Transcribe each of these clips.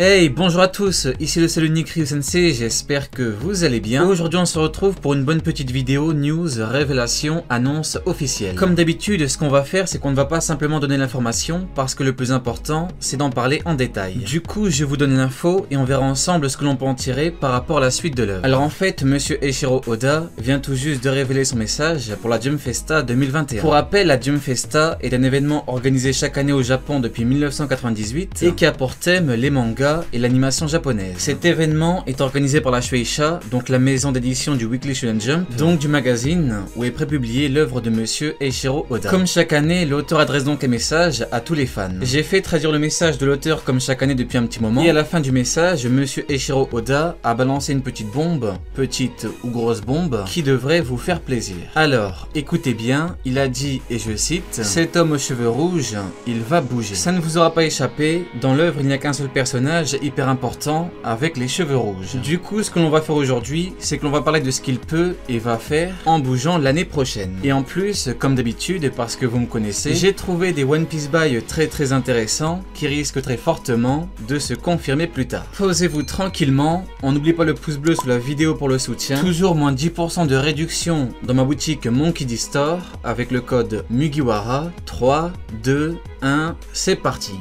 Hey, bonjour à tous, ici le seul unique Ryu Sensei, j'espère que vous allez bien. Aujourd'hui on se retrouve pour une bonne petite vidéo news, révélation, annonce officielle. Comme d'habitude, ce qu'on va faire, c'est qu'on ne va pas simplement donner l'information, parce que le plus important, c'est d'en parler en détail. Du coup, je vous donne l'info et on verra ensemble ce que l'on peut en tirer par rapport à la suite de l'œuvre. Alors en fait, monsieur Eiichiro Oda vient tout juste de révéler son message pour la Jump Festa 2021. Pour rappel, la Jump Festa est un événement organisé chaque année au Japon depuis 1998 et qui a pour thème les mangas et l'animation japonaise. Cet événement est organisé par la Shueisha, donc la maison d'édition du Weekly Shonen Jump, donc du magazine où est prépubliée l'œuvre de monsieur Eiichiro Oda. Comme chaque année, l'auteur adresse donc un message à tous les fans. J'ai fait traduire le message de l'auteur comme chaque année depuis un petit moment, et à la fin du message, monsieur Eiichiro Oda a balancé une petite bombe, petite ou grosse bombe, qui devrait vous faire plaisir. Alors, écoutez bien, il a dit, et je cite, « Cet homme aux cheveux rouges, il va bouger ». Ça ne vous aura pas échappé, dans l'œuvre il n'y a qu'un seul personnage hyper important avec les cheveux rouges. Du coup, ce que l'on va faire aujourd'hui, c'est que l'on va parler de ce qu'il peut et va faire en bougeant l'année prochaine. Et en plus, comme d'habitude, parce que vous me connaissez, j'ai trouvé des One Piece Buy très intéressants qui risquent très fortement de se confirmer plus tard. Posez-vous tranquillement, on n'oublie pas le pouce bleu sous la vidéo pour le soutien. Toujours moins 10% de réduction dans ma boutique Monkey D Store avec le code Mugiwara. 3, 2, 1, c'est parti.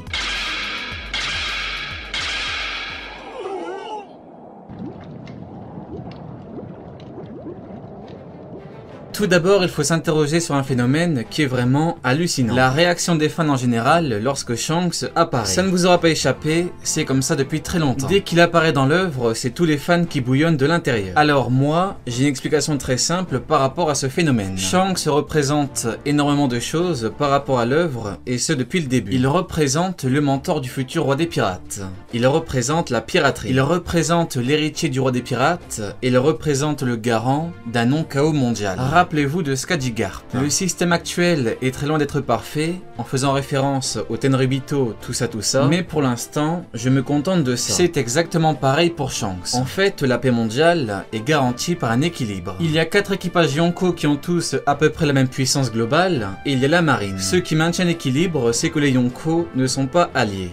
Tout d'abord, il faut s'interroger sur un phénomène qui est vraiment hallucinant. La réaction des fans en général lorsque Shanks apparaît. Ça ne vous aura pas échappé, c'est comme ça depuis très longtemps. Dès qu'il apparaît dans l'œuvre, c'est tous les fans qui bouillonnent de l'intérieur. Alors moi, j'ai une explication très simple par rapport à ce phénomène. Shanks représente énormément de choses par rapport à l'œuvre, et ce depuis le début. Il représente le mentor du futur roi des pirates. Il représente la piraterie. Il représente l'héritier du roi des pirates, et il représente le garant d'un non-chaos mondial. Rappelez-vous de Skajigarp. Le système actuel est très loin d'être parfait, en faisant référence au Tenryubito, tout ça, mais pour l'instant, je me contente de ça. C'est exactement pareil pour Shanks. En fait, la paix mondiale est garantie par un équilibre. Il y a 4 équipages Yonko qui ont tous à peu près la même puissance globale, et il y a la marine. Ce qui maintient l'équilibre, c'est que les Yonko ne sont pas alliés.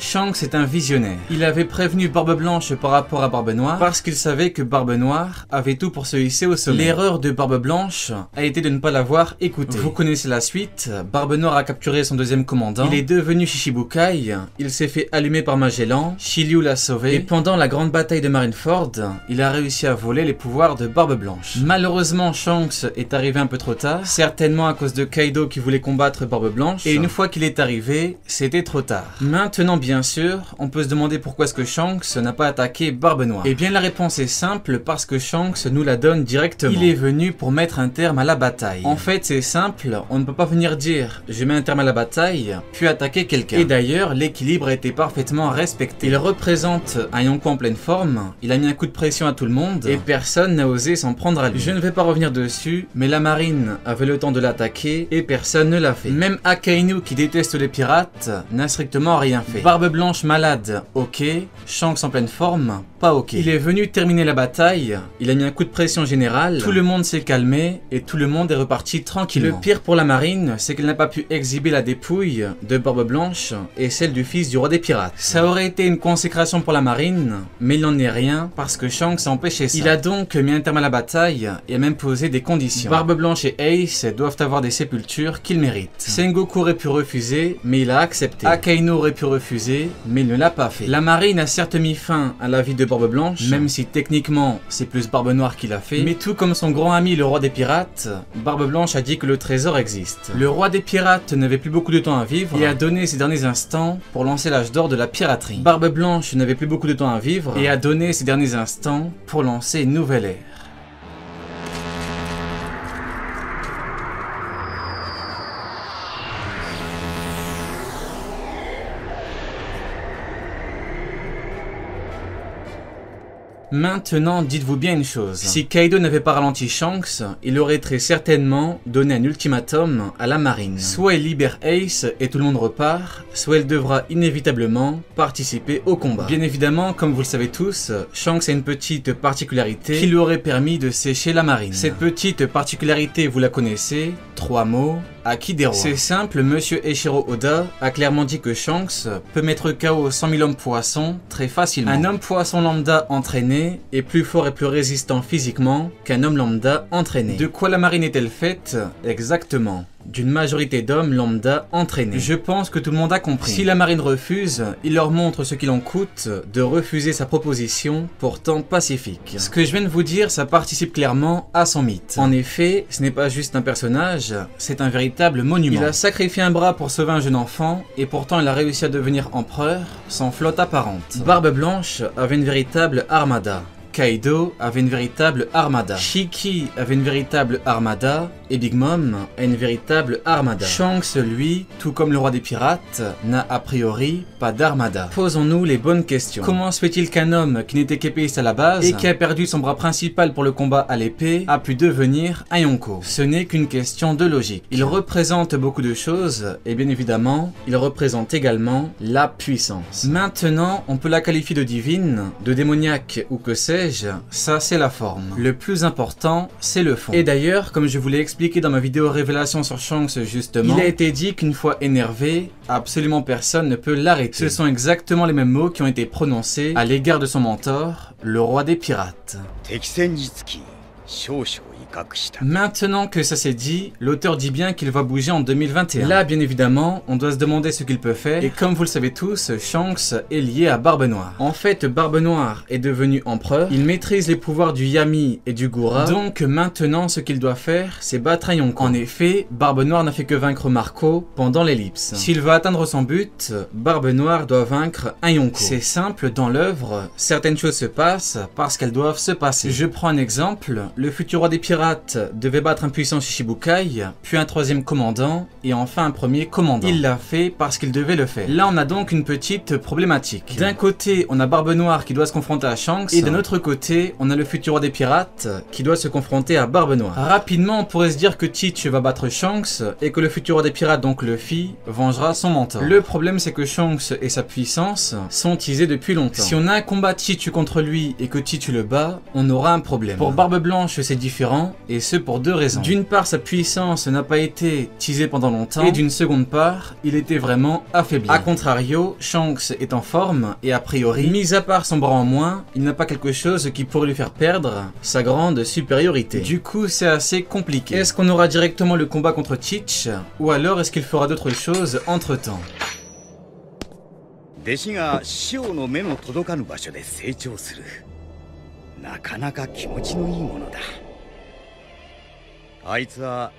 Shanks est un visionnaire. Il avait prévenu Barbe Blanche par rapport à Barbe Noire parce qu'il savait que Barbe Noire avait tout pour se hisser au sommet. L'erreur de Barbe Blanche a été de ne pas l'avoir écouté. Vous connaissez la suite, Barbe Noire a capturé son deuxième commandant, il est devenu Shishibukai, il s'est fait allumer par Magellan, Shiryu l'a sauvé, et pendant la grande bataille de Marineford, il a réussi à voler les pouvoirs de Barbe Blanche. Malheureusement, Shanks est arrivé un peu trop tard, certainement à cause de Kaido qui voulait combattre Barbe Blanche, et une fois qu'il est arrivé, c'était trop tard. Maintenant, bien sûr, on peut se demander pourquoi est-ce que Shanks n'a pas attaqué Barbe Noire. Eh bien, la réponse est simple, parce que Shanks nous la donne directement. Il est venu pour mettre un terme à la bataille. En fait, c'est simple, on ne peut pas venir dire « je mets un terme à la bataille », puis attaquer quelqu'un. Et d'ailleurs, l'équilibre a été parfaitement respecté. Il représente un Yonko en pleine forme, il a mis un coup de pression à tout le monde, et personne n'a osé s'en prendre à lui. Je ne vais pas revenir dessus, mais la marine avait le temps de l'attaquer, et personne ne l'a fait. Même Akainu, qui déteste les pirates, n'a strictement rien fait. Barbe Blanche malade, ok. Shanks en pleine forme, pas ok. Il est venu terminer la bataille, il a mis un coup de pression générale, tout le monde s'est calmé et tout le monde est reparti tranquillement. Le pire pour la marine, c'est qu'elle n'a pas pu exhiber la dépouille de Barbe Blanche et celle du fils du roi des pirates. Ça aurait été une consécration pour la marine, mais il n'en est rien parce que Shanks a empêché ça. Il a donc mis un terme à la bataille et a même posé des conditions. Barbe Blanche et Ace doivent avoir des sépultures qu'ils méritent. Sengoku aurait pu refuser, mais il a accepté. Akainu aurait pu refuser, mais il ne l'a pas fait. La marine a certes mis fin à la vie de Barbe Blanche, même si techniquement c'est plus Barbe Noire qui l'a fait, mais tout comme son grand ami le roi des pirates, Barbe Blanche a dit que le trésor existe. Le roi des pirates n'avait plus beaucoup de temps à vivre et a donné ses derniers instants pour lancer l'âge d'or de la piraterie. Barbe Blanche n'avait plus beaucoup de temps à vivre et a donné ses derniers instants pour lancer une nouvelle ère. Maintenant, dites-vous bien une chose. Si Kaido n'avait pas ralenti Shanks, il aurait très certainement donné un ultimatum à la marine. Soit il libère Ace et tout le monde repart, soit il devra inévitablement participer au combat. Bien évidemment, comme vous le savez tous, Shanks a une petite particularité qui lui aurait permis de sécher la marine. Cette petite particularité, vous la connaissez, 3 mots: à qui des rois. C'est simple, monsieur Eiichiro Oda a clairement dit que Shanks peut mettre KO 100 000 hommes poissons très facilement. Un homme poisson lambda entraîné est plus fort et plus résistant physiquement qu'un homme lambda entraîné. De quoi la marine est-elle faite? Exactement, d'une majorité d'hommes lambda entraînés. Je pense que tout le monde a compris. Si la marine refuse, il leur montre ce qu'il en coûte de refuser sa proposition pourtant pacifique. Ce que je viens de vous dire, ça participe clairement à son mythe. En effet, ce n'est pas juste un personnage, c'est un véritable monument. Il a sacrifié un bras pour sauver un jeune enfant, et pourtant il a réussi à devenir empereur sans flotte apparente. Barbe Blanche avait une véritable armada. Kaido avait une véritable armada. Shiki avait une véritable armada. Et Big Mom a une véritable armada. Shanks, lui, tout comme le roi des pirates, n'a a priori pas d'armada. Posons-nous les bonnes questions. Comment se fait-il qu'un homme qui n'était qu'épéiste à la base et qui a perdu son bras principal pour le combat à l'épée a pu devenir un Yonko? Ce n'est qu'une question de logique. Il représente beaucoup de choses et bien évidemment, il représente également la puissance. Maintenant, on peut la qualifier de divine, de démoniaque ou que sais-je, ça c'est la forme. Le plus important, c'est le fond. Et d'ailleurs, comme je vous l'ai expliqué dans ma vidéo révélation sur Shanks justement, il a été dit qu'une fois énervé, absolument personne ne peut l'arrêter. Ce sont exactement les mêmes mots qui ont été prononcés à l'égard de son mentor, le roi des pirates. Maintenant que ça s'est dit, l'auteur dit bien qu'il va bouger en 2021. Là, bien évidemment, on doit se demander ce qu'il peut faire, et comme vous le savez tous, Shanks est lié à Barbe Noire. En fait, Barbe Noire est devenu empereur, il maîtrise les pouvoirs du Yami et du Gura, donc maintenant ce qu'il doit faire, c'est battre un Yonko. En effet, Barbe Noire n'a fait que vaincre Marco pendant l'ellipse. S'il veut atteindre son but, Barbe Noire doit vaincre un Yonko. C'est simple, dans l'œuvre, certaines choses se passent parce qu'elles doivent se passer. Je prends un exemple, le futur roi des pirates devait battre un puissant Shichibukai, puis un troisième commandant, et enfin un premier commandant. Il l'a fait parce qu'il devait le faire. Là on a donc une petite problématique. D'un côté on a Barbe Noire qui doit se confronter à Shanks, et d'un autre côté on a le futur roi des pirates qui doit se confronter à Barbe Noire. Rapidement on pourrait se dire que Teach va battre Shanks, et que le futur roi des pirates, donc Luffy, vengera son mentor. Le problème c'est que Shanks et sa puissance sont teasés depuis longtemps. Si on a un combat Teach contre lui et que Teach le bat, on aura un problème. Pour Barbe Blanche c'est différent, et ce pour deux raisons. D'une part, sa puissance n'a pas été teasée pendant longtemps, et d'une seconde part, il était vraiment affaibli. A contrario, Shanks est en forme, et a priori, mis à part son bras en moins, il n'a pas quelque chose qui pourrait lui faire perdre sa grande supériorité. Du coup, c'est assez compliqué. Est-ce qu'on aura directement le combat contre Teach, ou alors est-ce qu'il fera d'autres choses entre-temps? 弟子が師匠の目の届かぬ場所で成長する。なかなか気持ちのいいものだ。あいつは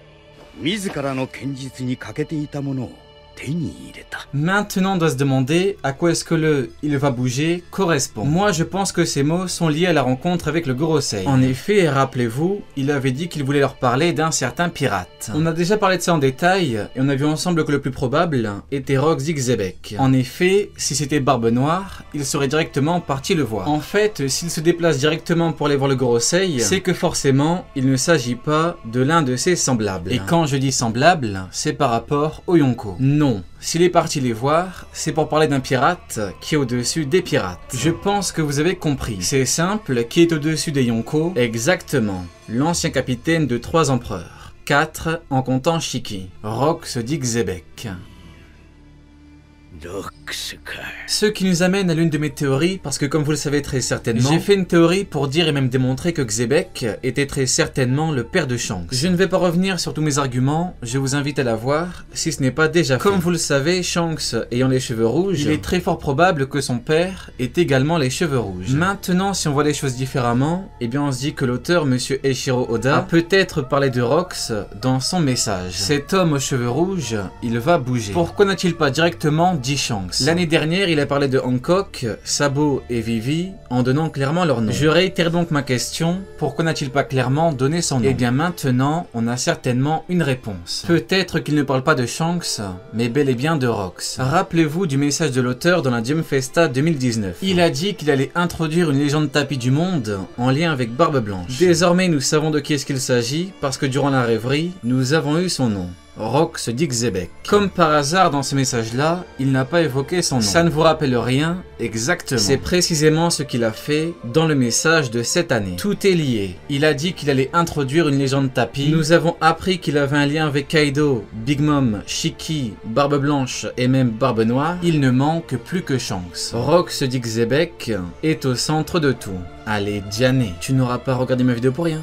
自らの剣術に欠けていたものを手に入れた。 Maintenant on doit se demander à quoi est-ce que le « il va bouger » correspond. Moi je pense que ces mots sont liés à la rencontre avec le Gorosei. En effet, rappelez-vous, il avait dit qu'il voulait leur parler d'un certain pirate. On a déjà parlé de ça en détail, et on a vu ensemble que le plus probable était Rock Zigzebek. En effet, si c'était Barbe Noire, il serait directement parti le voir. En fait, s'il se déplace directement pour aller voir le Gorosei, c'est que forcément, il ne s'agit pas de l'un de ses semblables. Et quand je dis semblable, c'est par rapport au Yonko. Non. S'il est parti les voir, c'est pour parler d'un pirate qui est au-dessus des pirates. Je pense que vous avez compris. C'est simple, qui est au-dessus des Yonko? Exactement, l'ancien capitaine de 3 empereurs. 4 en comptant Shiki. Rock Zigzebek. Ce qui nous amène à l'une de mes théories, parce que comme vous le savez très certainement, j'ai fait une théorie pour dire et même démontrer que Xebec était très certainement le père de Shanks. Je ne vais pas revenir sur tous mes arguments, je vous invite à la voir, si ce n'est pas déjà fait. Comme vous le savez, Shanks ayant les cheveux rouges, il est très fort probable que son père ait également les cheveux rouges. Maintenant, si on voit les choses différemment, eh bien on se dit que l'auteur, monsieur Eiichiro Oda, a peut-être parlé de Rox dans son message. Cet homme aux cheveux rouges, il va bouger. Pourquoi n'a-t-il pas directement dit Shanks? L'année dernière, il a parlé de Hancock, Sabo et Vivi en donnant clairement leur nom. Je réitère donc ma question, pourquoi n'a-t-il pas clairement donné son nom? Eh bien maintenant, on a certainement une réponse. Peut-être qu'il ne parle pas de Shanks, mais bel et bien de Rox. Rappelez-vous du message de l'auteur dans la Jump Festa 2019. Il a dit qu'il allait introduire une légende tapis du monde en lien avec Barbe Blanche. Désormais, nous savons de qui est-ce qu'il s'agit, parce que durant la rêverie, nous avons eu son nom. Rock se dit Xebec. Comme par hasard dans ce message-là, il n'a pas évoqué son nom. Ça ne vous rappelle rien exactement. C'est précisément ce qu'il a fait dans le message de cette année. Tout est lié. Il a dit qu'il allait introduire une légende tapis. Nous avons appris qu'il avait un lien avec Kaido, Big Mom, Shiki, Barbe Blanche et même Barbe Noire. Il ne manque plus que Shanks. Rock se dit Xebec est au centre de tout. Allez, Diane, tu n'auras pas regardé ma vidéo pour rien.